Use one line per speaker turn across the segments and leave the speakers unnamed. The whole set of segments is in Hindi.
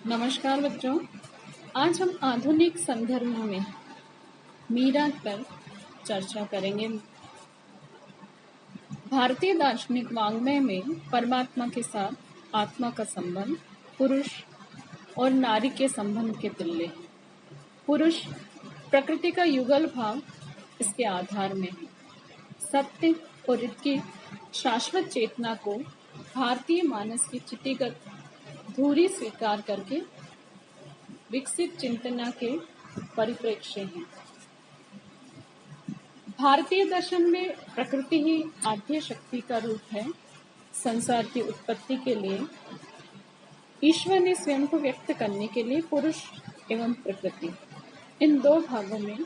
नमस्कार बच्चों। आज हम आधुनिक संदर्भ में मीरा पर चर्चा करेंगे। भारतीय दार्शनिक वाङ्मय में परमात्मा के साथ आत्मा का संबंध पुरुष और नारी के संबंध के तुल्य है। पुरुष प्रकृति का युगल भाव इसके आधार में है। सत्य और इसकी शाश्वत चेतना को भारतीय मानस की चितिगत धुरी स्वीकार करके विकसित चिंतना के परिप्रेक्ष्य हैं। भारतीय दर्शन में प्रकृति ही आद्य शक्ति का रूप है। संसार की उत्पत्ति के लिए ईश्वर ने स्वयं को व्यक्त करने के लिए पुरुष एवं प्रकृति इन दो भागों में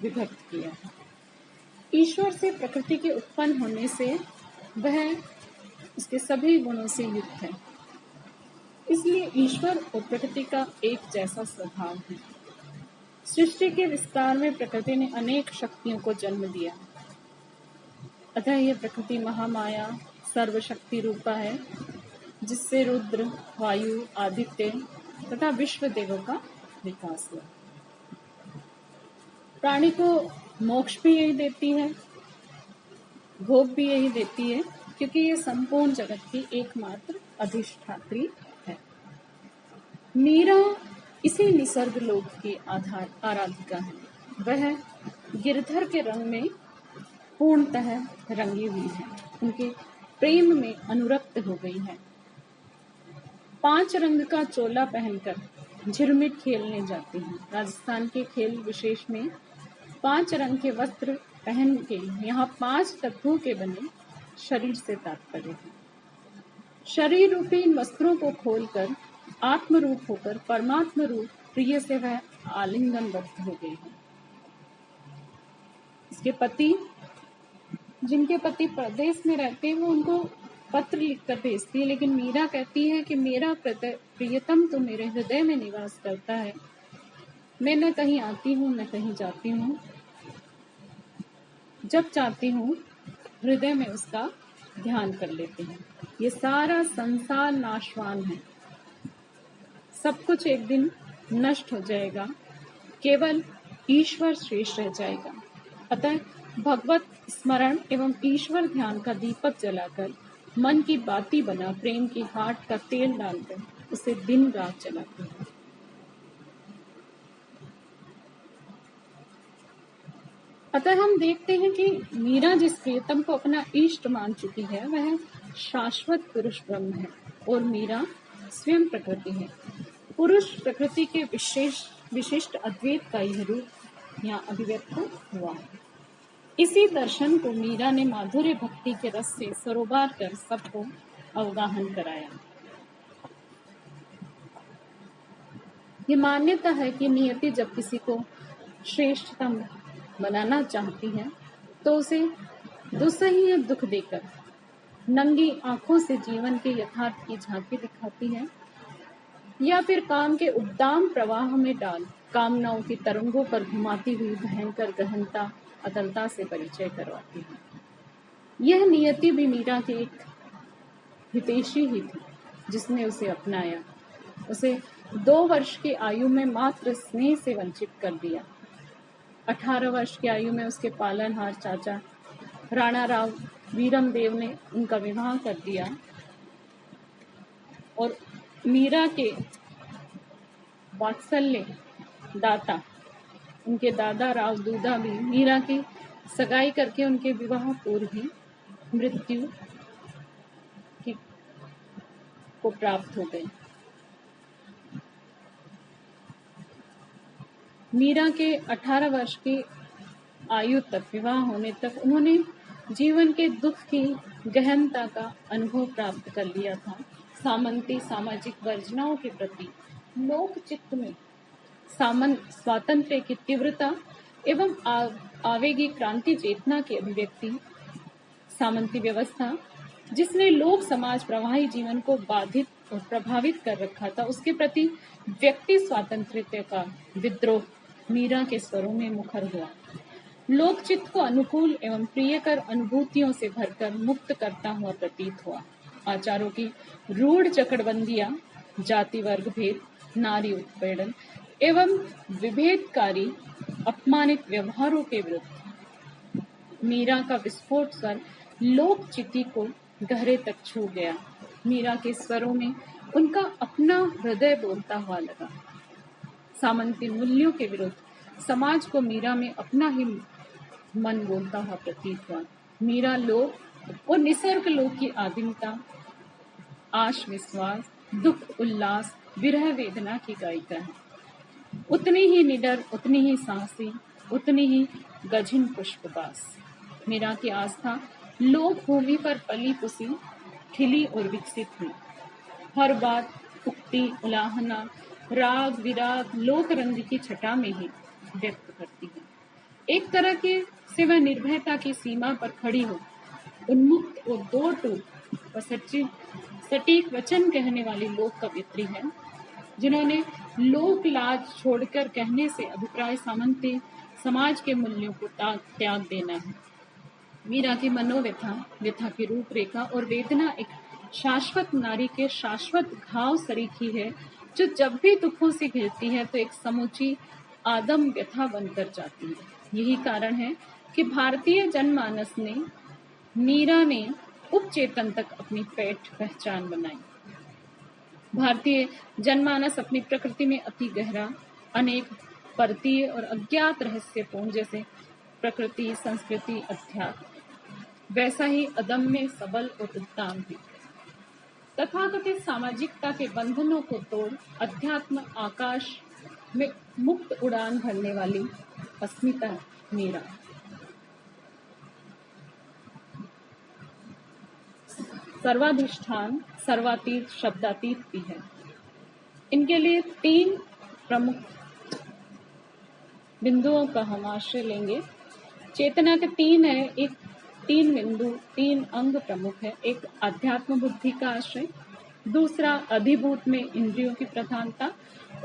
विभक्त किया है। ईश्वर से प्रकृति के उत्पन्न होने से वह उसके सभी गुणों से युक्त है, इसलिए ईश्वर और प्रकृति का एक जैसा स्वभाव है। सृष्टि के विस्तार में प्रकृति ने अनेक शक्तियों को जन्म दिया, अतः यह प्रकृति महामाया सर्वशक्ति रूपा है, जिससे रुद्र, वायु, आदित्य तथा विश्व देवों का विकास हुआ। प्राणी को मोक्ष भी यही देती है, भोग भी यही देती है, क्योंकि यह संपूर्ण जगत की एकमात्र अधिष्ठात्री है। मीरा इसी निसर्ग लोक की आराधिका है। वह गिरधर के रंग में पूर्णतः रंगी हुई है, उनके प्रेम में अनुरक्त हो गई है। 5 रंग का चोला पहनकर झिरमिट खेलने जाती है। राजस्थान के खेल विशेष में 5 रंग के वस्त्र पहन के यहाँ 5 तत्वों के बने शरीर से तात्पर्य है। शरीर रूपी इन वस्त्रों को खोलकर आत्म रूप होकर परमात्म रूप प्रिय से वह आलिंगनबद्ध हो गई है। इसके पति, जिनके पति प्रदेश में रहते हैं, वो उनको पत्र लिखकर भेजती है, लेकिन मीरा कहती है कि मेरा प्रियतम तो मेरे हृदय में निवास करता है। मैं न कहीं आती हूँ न कहीं जाती हूँ, जब चाहती हूँ हृदय में उसका ध्यान कर लेती हूँ। ये सारा संसार नाशवान है, सब कुछ एक दिन नष्ट हो जाएगा, केवल ईश्वर शेष रह जाएगा। अतः भगवत स्मरण एवं ईश्वर ध्यान का दीपक जलाकर मन की बाती बना प्रेम की हाट का तेल डालकर उसे दिन रात जलाते हैं। अतः हम देखते हैं कि मीरा जिस प्रियतम को अपना इष्ट मान चुकी है, वह शाश्वत पुरुष ब्रह्म है और मीरा स्वयं प्रकृति है। पुरुष प्रकृति के विशिष्ट अद्वैत का यह रूप यहाँ अभिव्यक्त हुआ है। इसी दर्शन को मीरा ने माधुर्य भक्ति के रस से सरोबार कर सबको अवगाहन कराया। ये मान्यता है कि नियति जब किसी को श्रेष्ठतम बनाना चाहती है तो उसे दुस्सह्य दुख देकर नंगी आंखों से जीवन के यथार्थ की झांकी दिखाती है, या फिर काम के उद्दाम प्रवाह में डाल कामनाओं की तरंगों पर घुमाती हुई भयंकर गहनता अतलता से परिचय करवाती है। यह नियति भी मीरा की एक हितैषी ही थी, जिसने उसे अपनाया, उसे 2 वर्ष की आयु में मात्र स्नेह से वंचित कर दिया। 18 वर्ष की आयु में उसके पालनहार चाचा राणा राव वीरम देव ने उनका विवाह कर दिया और मीरा के वात्सल्य दाता उनके दादा राव दूधा भी मीरा की सगाई करके उनके विवाह पूर्व ही मृत्यु को प्राप्त हो गए। मीरा के 18 वर्ष की आयु तक, विवाह होने तक, उन्होंने जीवन के दुख की गहनता का अनुभव प्राप्त कर लिया था। सामंती सामाजिक वर्जनाओं के प्रति लोक चित्त में स्वातंत्र्य की तीव्रता एवं आवेगी क्रांति चेतना की अभिव्यक्ति, सामंती व्यवस्था जिसने लोक समाज प्रवाही जीवन को बाधित और प्रभावित कर रखा था, उसके प्रति व्यक्ति स्वातंत्र्य का विद्रोह मीरा के स्वरों में मुखर हुआ। लोकचित्त को अनुकूल एवं प्रियकर अनुभूतियों से भरकर मुक्त करता हुआ प्रतीत हुआ। आचारों की रूढ़ चकड़बंदियां जाति वर्ग भेद, नारी उत्पीड़न एवं विभेदकारी अपमानित व्यवहारों के विरुद्ध मीरा का विस्फोट स्वर लोक चिति को गहरे तक छू गया। मीरा के स्वरों में उनका अपना हृदय बोलता हुआ लगा। सामंती मूल्यों के विरुद्ध समाज को मीरा में अपना ही मन बोलता हुआ प्रतीत हुआ। मीरा लोक और निसर्ग लोक की आदिमता, आश विश्वास, दुख उल्लास, विरह वेदना की गायिका है। उतनी ही निडर, उतनी ही साहसी, उतनी ही गझिन पुष्पबास। मीरा की आस्था लोक भूमि पर पली पुसी, खिली और विकसित हुई। हर बात उक्ति, उलाहना, राग विराग लोक रंग की छटा में ही व्यक्त करती है। एक तरह के से वह निर्भयता की सीमा पर खड़ी हो, उन्मुक्त और दो टूक और सटीक वचन कहने वाली लोक कवियत्री है, जिन्होंने लोक लाज छोड़कर कहने से अभिप्राय सामंती समाज के मूल्यों को त्याग देना है। मीरा की मनोव्यथा, व्यथा की रूपरेखा और वेदना एक शाश्वत नारी के शाश्वत घाव सरीखी है, जो जब भी दुखों से घिरती है तो एक समूची आदम व्यथा बनकर जाती है। यही कारण है कि भारतीय जनमानस ने मीरा ने उपचेतन तक अपनी पैठ पहचान बनाई। भारतीय जनमानस अपनी प्रकृति में अति गहरा, अनेक परतीय और अज्ञात रहस्यपूर्ण, जैसे प्रकृति, संस्कृति, अध्यात्म, वैसा ही अदम्य, सबल और उद्दाम भी। तथाकथित सामाजिकता के बंधनों को तोड़ अध्यात्म आकाश में मुक्त उड़ान भरने वाली अस्मिता मीरा। सर्वाधिष्ठान, सर्वातीत, शब्दातीत भी है। इनके लिए 3 प्रमुख बिंदुओं का हम आश्रय लेंगे। चेतना के 3 है, एक 3 बिंदु, 3 अंग प्रमुख है। एक अध्यात्म बुद्धि का आश्रय, दूसरा अधिभूत में इंद्रियों की प्रधानता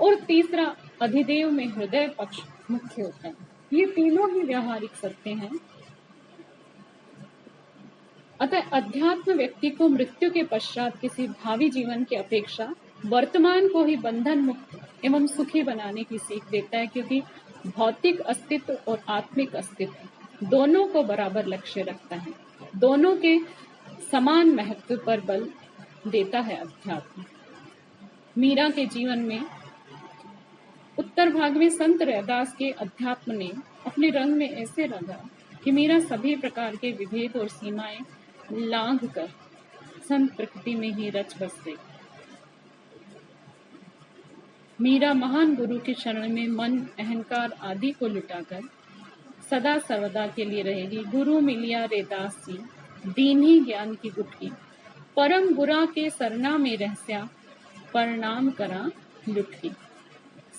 और तीसरा अधिदेव में हृदय पक्ष मुख्य होता है। ये तीनों ही व्यावहारिक सत्य हैं। अतः अध्यात्म व्यक्ति को मृत्यु के पश्चात किसी भावी जीवन की अपेक्षा वर्तमान को ही बंधन मुक्त एवं सुखी बनाने की सीख देता है, क्योंकि भौतिक अस्तित्व और आत्मिक अस्तित्व दोनों को बराबर लक्ष्य रखता है, दोनों के समान महत्व पर बल देता है अध्यात्म। मीरा के जीवन में उत्तर भाग में संत रैदास के अध्यात्म ने अपने रंग में ऐसे रंगा कि मीरा सभी प्रकार के विभेद और सीमाएं लांघ कर संत प्रकृति में ही रच बस गई। मीरा महान गुरु के शरण में मन, अहंकार आदि को लुटाकर सदा सर्वदा के लिए रहेगी। गुरु मिलिया रैदास जी, दीन्ही ज्ञान की गुटकी, परम गुरा के सरना में रहस्या, प्रणाम करा लुटकी।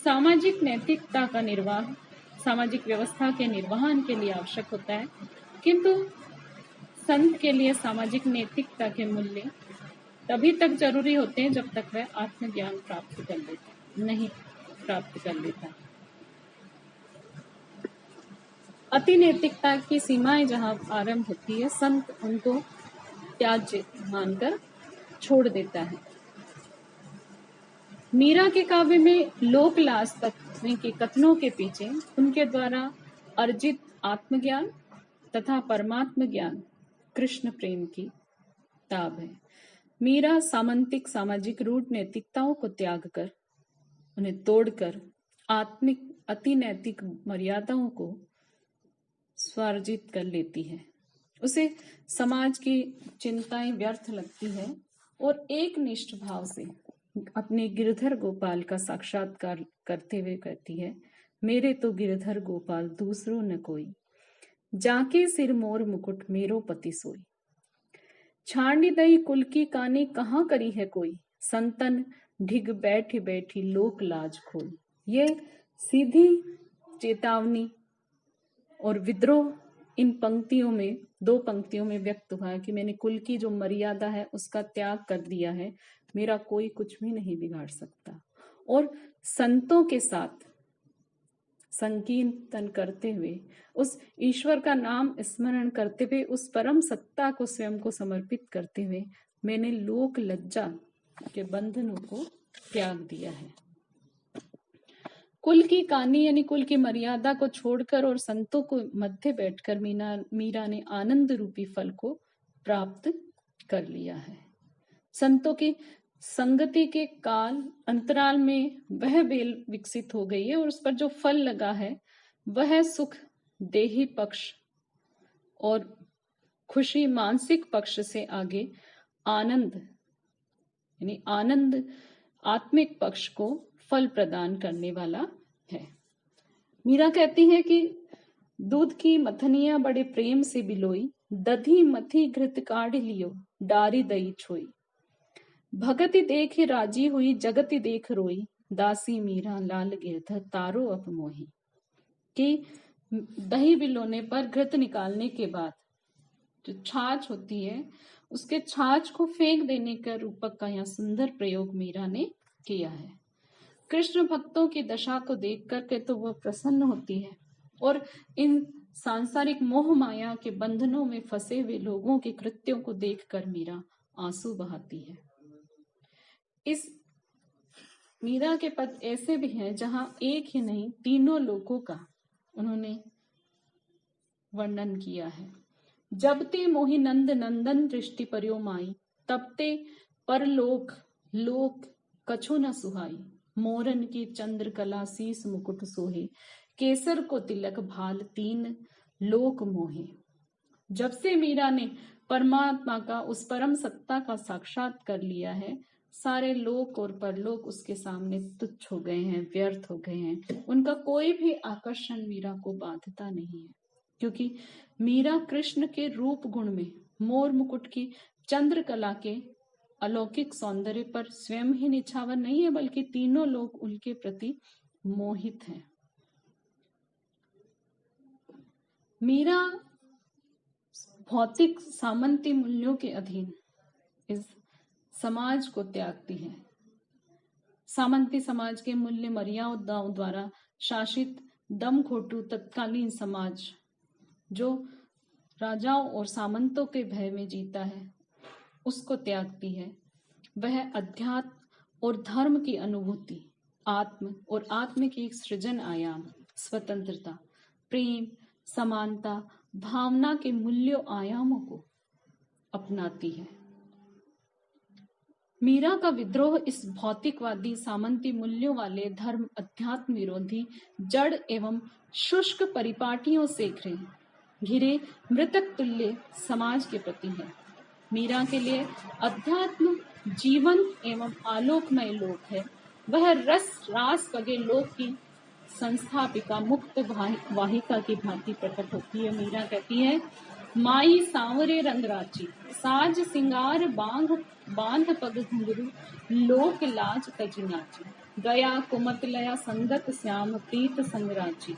सामाजिक नैतिकता का निर्वाह सामाजिक व्यवस्था के निर्वहन के लिए आवश्यक होता है, किंतु संत के लिए सामाजिक नैतिकता के मूल्य तभी तक जरूरी होते हैं जब तक वह आत्मज्ञान नहीं प्राप्त कर लेता। अति नैतिकता की सीमाएं जहां आरंभ होती है, संत उनको त्याज्य मानकर छोड़ देता है। मीरा के काव्य में लोक लाज तत्व के कथनों के पीछे उनके द्वारा अर्जित आत्मज्ञान तथा परमात्म ज्ञान, कृष्ण प्रेम की ताब है। मीरा सामंतिक सामाजिक रूढ़ नैतिकताओं को त्याग कर, उन्हें तोड़कर आत्मिक अति नैतिक मर्यादाओं को स्वार्जित कर लेती है। उसे समाज की चिंताएं व्यर्थ लगती है और एक निष्ठ भाव से अपने गिरधर गोपाल का साक्षात्कार करते हुए कहती है, मेरे तो गिरधर गोपाल दूसरो न कोई, जाके सिर मोर मुकुट मेरो पति सोई। छाणी दई कुल की कानी कहाँ करी है कोई, संतन ढिग बैठी बैठी लोक लाज खोल। ये सीधी चेतावनी और विद्रोह इन पंक्तियों में, 2 पंक्तियों में व्यक्त हुआ है कि मैंने कुल की जो मर्यादा है उसका त्याग कर दिया है, मेरा कोई कुछ भी नहीं बिगाड़ सकता। और संतों के साथ संकीर्तन करते हुए, उस ईश्वर का नाम स्मरण करते हुए, उस परम सत्ता को स्वयं को समर्पित करते हुए मैंने लोक लज्जा के बंधनों को त्याग दिया है। कुल की कहानी यानी कुल की मर्यादा को छोड़कर और संतों को मध्य बैठकर मीरा ने आनंद रूपी फल को प्राप्त कर लिया है। संतों की संगति के काल अंतराल में वह बेल विकसित हो गई है और उस पर जो फल लगा है वह सुख देही पक्ष और खुशी मानसिक पक्ष से आगे आनंद यानी आनंद आत्मिक पक्ष को फल प्रदान करने वाला है। मीरा कहती है कि दूध की मथनिया बड़े प्रेम से बिलोई, दधी मथी घृत काढ़ लियो, डारी दई छोई। भगति देख राजी हुई, जगति देख रोई, दासी मीरा लाल गिरधर तारो अप मोही। कि दही बिलोने पर घृत निकालने के बाद जो छाछ होती है उसके छाछ को फेंक देने का रूपक का यहाँ सुंदर प्रयोग मीरा ने किया है। कृष्ण भक्तों की दशा को देख करके तो वह प्रसन्न होती है और इन सांसारिक मोह माया के बंधनों में फंसे हुए लोगों के कृत्यों को देखकर मीरा आंसू बहाती है। इस मीरा के पद ऐसे भी हैं जहां एक ही नहीं तीनों लोगों का उन्होंने वर्णन किया है। जब ते मोहि नंद नंदन दृष्टि पर्यो माई, तब ते परलोक लोक कछु न सुहाई। मोरन की चंद्र कला शीस मुकुट सोहे, केसर को तिलक भाल तीन लोक मोहे। जब से मीरा ने परमात्मा का उस परम सत्ता का साक्षात कर लिया है, सारे लोक और परलोक उसके सामने तुच्छ हो गए हैं, व्यर्थ हो गए हैं। उनका कोई भी आकर्षण मीरा को बांधता नहीं है, क्योंकि मीरा कृष्ण के रूप गुण में मोर मुकुट की चंद्रकला के अलौकिक सौंदर्य पर स्वयं ही निछावर नहीं है, बल्कि तीनों लोग उनके प्रति मोहित हैं। मीरा भौतिक सामंती मूल्यों के अधीन इस समाज को त्यागती है। सामंती समाज के मूल्य मर्यादाओं द्वारा शासित दमखोटू तत्कालीन समाज जो राजाओं और सामंतों के भय में जीता है उसको त्यागती है। वह अध्यात्म और धर्म की अनुभूति, आत्म और आत्म की एक सृजन आयाम, स्वतंत्रता, प्रेम, समानता, भावना के मूल्यों आयामों को अपनाती है। मीरा का विद्रोह इस भौतिकवादी सामंती मूल्यों वाले धर्म अध्यात्म विरोधी जड़ एवं शुष्क परिपाटियों से घिरे मृतक तुल्य समाज के प्रति है। मीरा के लिए अध्यात्म जीवन एवं आलोकमय लोक है। वह रस रास वगे लोक की संस्थापिका मुक्त वाहिका की भांति प्रकट होती है। मीरा कहती है, माई सांवरे रंग राची, साज सिंगार बांध पग घुंघरू, लोक लाज तज नाची। गया कुमत लया संगत श्याम प्रीत संग राची,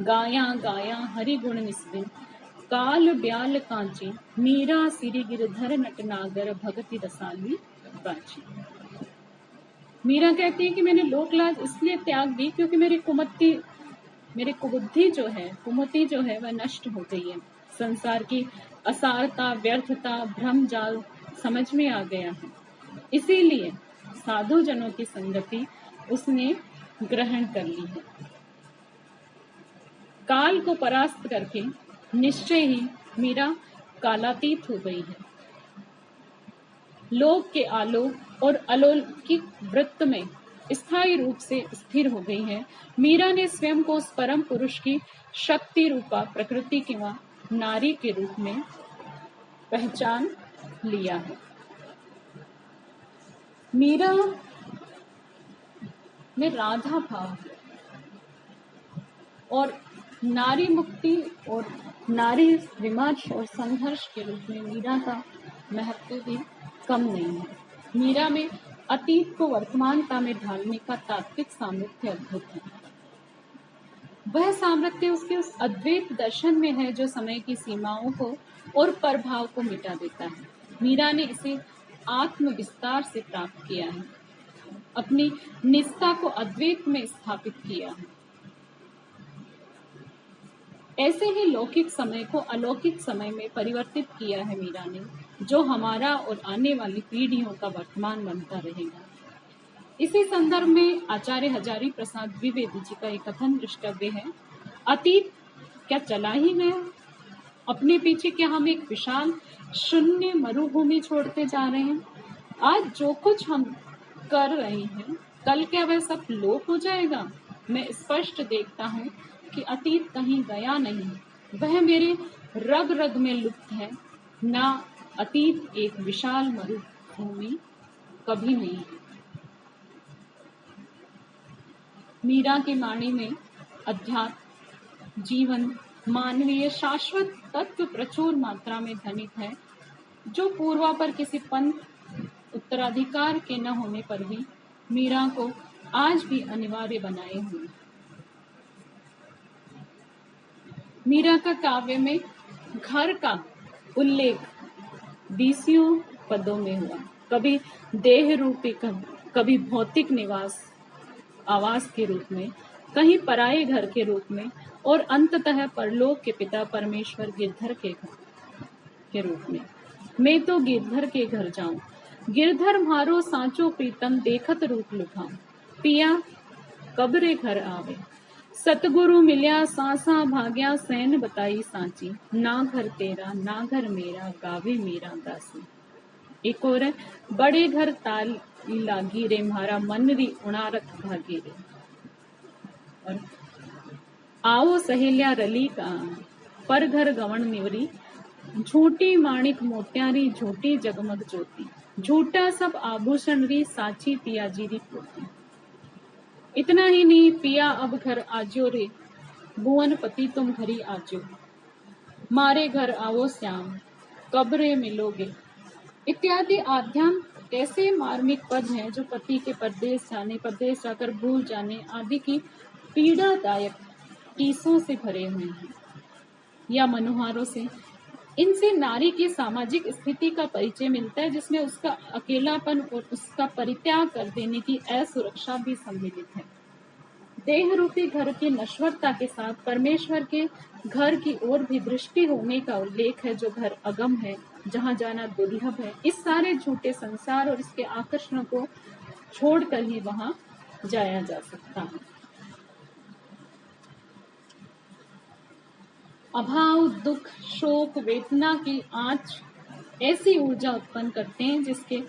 गाया गाया हरि गुण निस्दिन, काल ब्याल कांची। मीरा सिरि गिरधर नटनागर, भगति रसाली बाची। मीरा कहती है कि मैंने लोकलाज इसलिए त्याग दी क्योंकि मेरी कुबुद्धि जो है, कुमति जो है वह नष्ट हो गई है। संसार की असारता, व्यर्थता, भ्रम जाल समझ में आ गया है। इसीलिए साधु जनों की संगति उसने ग्रहण कर ली है। काल को परास्त करके निश्चय ही मीरा कालातीत हो गई है। लोक के आलोक और अलौकिक वृत्त में स्थायी रूप से स्थिर हो गई है। मीरा ने स्वयं को उस परम पुरुष की शक्ति रूपा प्रकृति की नारी के रूप में पहचान लिया है। मीरा में राधा भाव है और नारी मुक्ति और नारी विमर्श और संघर्ष के रूप में मीरा का महत्व भी कम नहीं है। मीरा में अतीत को वर्तमानता में ढालने का तात्विक सामर्थ्य अद्भुत है। वह सामर्थ्य उसके उस अद्वैत दर्शन में है जो समय की सीमाओं को और प्रभाव को मिटा देता है। मीरा ने इसे आत्म विस्तार से प्राप्त किया है, अपनी निष्ठा को अद्वैत में स्थापित किया है। ऐसे ही लौकिक समय को अलौकिक समय में परिवर्तित किया है मीरा ने। जो हमारा और आने वाली पीढ़ियों का वर्तमान बनता रहेगा। इसी संदर्भ में आचार्य हजारी प्रसाद द्विवेदी जी का एक कथन दृष्टव्य है, अतीत क्या चला ही गया, अपने पीछे क्या हम एक विशाल शून्य मरुभूमि छोड़ते जा रहे हैं। आज जो कुछ हम कर रहे हैं, कल क्या वह सब लोप हो जाएगा। मैं स्पष्ट देखता हूँ कि अतीत कहीं गया नहीं, वह मेरे रग रग में लुप्त है। ना अतीत एक विशाल मरुभूमि कभी नहीं है। मीरा की वाणी में अध्यात्म, जीवन, मानवीय शाश्वत तत्व प्रचुर मात्रा में ध्वनित है, जो पूर्वापर किसी पंथ उत्तराधिकार के न होने पर भी मीरा को आज भी अनिवार्य बनाए हुए। मीरा का काव्य में घर का उल्लेख 20 पदों में हुआ, कभी देह रूपी, कभी भौतिक निवास आवास के रूप में, कहीं पराये घर के रूप में, और अंततः परलोक के पिता परमेश्वर गिरधर के रूप में। मैं तो गिरधर के घर जाऊं, गिरधर मारो सांचो प्रीतम देखत रूप लुभाऊं, पिया कब्रे घर आवे, सतगुरु मिल्या सांसा भाग्या सैन बताई सांची, ना घर तेरा ना घर मेरा गावे मेरा दासी। एक और है, बड़े घर ताल लागी रे म्हारा मन री उणारत भागी रे, और आओ सहेलिया रली का पर घर गवण निवरी, झूठी माणिक मोत्यारी झूठी जगमग ज्योति, झूठा सब आभूषण री साची पियाजी री पोती। इतना ही नहीं, पिया अब घर आजो रे, भुवन पति तुम घरी आजो, मारे घर आओ श्याम कब्रे मिलोगे, इत्यादि आध्यात्म ऐसे मार्मिक पद हैं जो पति के परदेश जाने, परदेश जाकर भूल जाने आदि की पीड़ादायक टीसों से भरे हुए हैं या मनुहारों से। इनसे नारी की सामाजिक स्थिति का परिचय मिलता है, जिसमें उसका अकेलापन और उसका परित्याग कर देने की असुरक्षा भी सम्मिलित है। देह रूपी घर की नश्वरता के साथ परमेश्वर के घर की ओर भी दृष्टि होने का उल्लेख है, जो घर अगम है, जहां जाना दुर्लभ है। इस सारे झूठे संसार और इसके आकर्षण को छोड़कर ही वहां जाया जा सकता है। अभाव, दुख, शोक, वेदना की आंच ऐसी ऊर्जा उत्पन्न करते हैं जिसके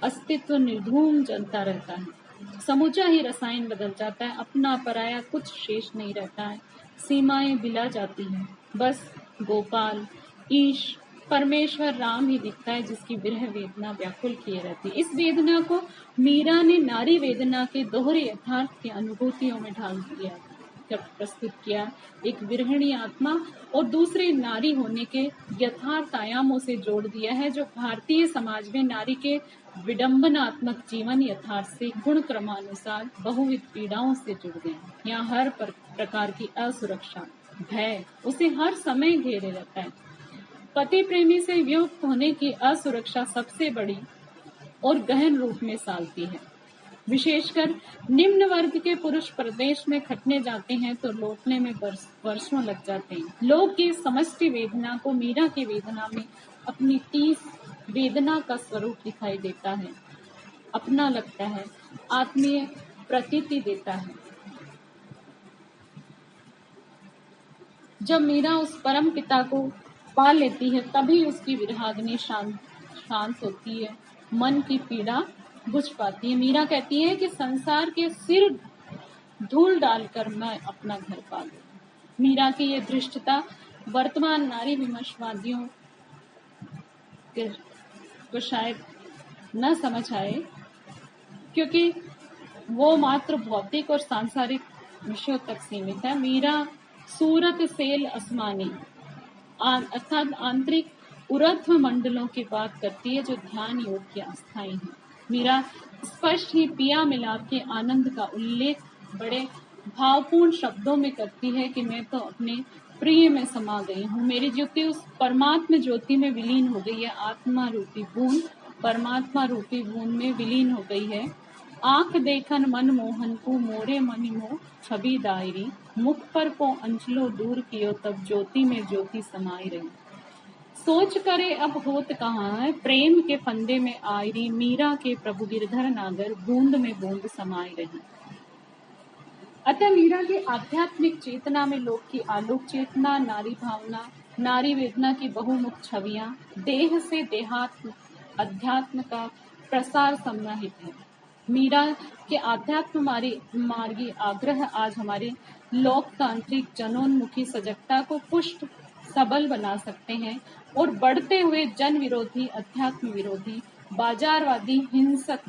अस्तित्व निर्धूम जलता रहता है। समूचा ही रसायन बदल जाता है, अपना पराया कुछ शेष नहीं रहता है, सीमाएं बिला जाती हैं। बस गोपाल, ईश, परमेश्वर राम ही दिखता है, जिसकी विरह वेदना व्याकुल किए रहती है। इस वेदना को मीरा ने नारी वेदना के दोहरे यथार्थ की अनुभूतियों में ढाल दिया, प्रस्तुत किया। एक विरहिणी आत्मा और दूसरे नारी होने के यथार्थ आयामों से जोड़ दिया है, जो भारतीय समाज में नारी के विडंबनात्मक जीवन यथार्थ से गुण क्रमानुसार बहुविध पीड़ाओं से जुड़ गए। यहाँ हर प्रकार की असुरक्षा, भय उसे हर समय घेरे रहता है। पति प्रेमी से वियुक्त होने की असुरक्षा सबसे बड़ी और गहन रूप में सालती है। विशेषकर निम्न वर्ग के पुरुष प्रदेश में खटने जाते हैं तो लौटने में वर्षों लग जाते हैं। लोग की समष्टि वेदना को मीरा की वेदना में अपनी 30 वेदना का स्वरूप दिखाई देता है, अपना लगता है, आत्मीय प्रतीति देता है। जब मीरा उस परम पिता को पा लेती है, तभी उसकी विरहाग्नि शांत होती है, मन की पीड़ा बुझ पाती है। मीरा कहती है कि संसार के सिर धूल डालकर मैं अपना घर पा लूं। मीरा की ये धृष्टता वर्तमान नारी विमर्शवादियों को शायद न समझ आए, क्योंकि वो मात्र भौतिक और सांसारिक विषयों तक सीमित है। मीरा सूरत सेल आसमानी अर्थात आंतरिक उर्ध्व मंडलों की बात करती है, जो ध्यान योग के अस्थायी है। मीरा स्पष्ट ही पिया मिलाप के आनंद का उल्लेख बड़े भावपूर्ण शब्दों में करती है कि मैं तो अपने प्रिय में समा गई हूँ, मेरी ज्योति उस परमात्मा ज्योति में विलीन हो गई है। आत्मा रूपी बूंद परमात्मा रूपी बूंद में विलीन हो गई है। आंख देखन मन मोहन को मोरे मनि मोह छवि दायरी, मुख पर को अंचलो दूर कियो तब ज्योति में ज्योति समाई रही। सोच करे अब होत कहाँ, प्रेम के फंदे में आयरी, मीरा के प्रभु गिरधर नागर, बूंद में बूंद समाई रही। अतः मीरा की आध्यात्मिक चेतना में लोक की आलोक चेतना, नारी भावना, नारी वेदना की बहुमुख छवियां, देह से देहात्म अध्यात्म का प्रसार समाहित है। मीरा के आध्यात्म मार्गी आग्रह आज हमारे लोकतांत्रिक जनोन्मुखी सजगता को पुष्ट सबल बना सकते हैं और बढ़ते हुए जन विरोधी, अध्यात्म विरोधी, बाजारवादी, हिंसक,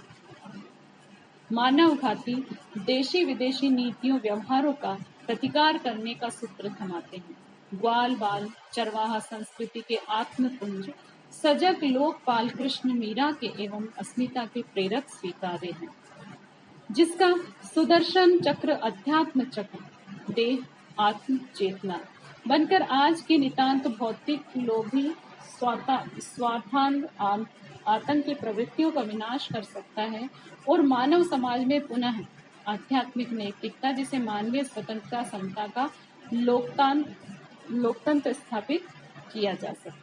मानवघाती, देशी विदेशी नीतियों व्यवहारों का प्रतिकार करने का सूत्र थमाते हैं। ग्वाल बाल चरवाहा संस्कृति के आत्मपुंज सजग लोकपाल कृष्ण मीरा के एवं अस्मिता के प्रेरक स्वीकार्य हैं, जिसका सुदर्शन चक्र अध्यात्म चक्र देह आत्म चेतना बनकर आज की नितांत भौतिक लोभी स्वार्थांग आतंक की प्रवृत्तियों का विनाश कर सकता है और मानव समाज में पुनः आध्यात्मिक नैतिकता, जिसे मानवीय स्वतंत्रता, समता का लोकतंत्र स्थापित किया जा सकता है।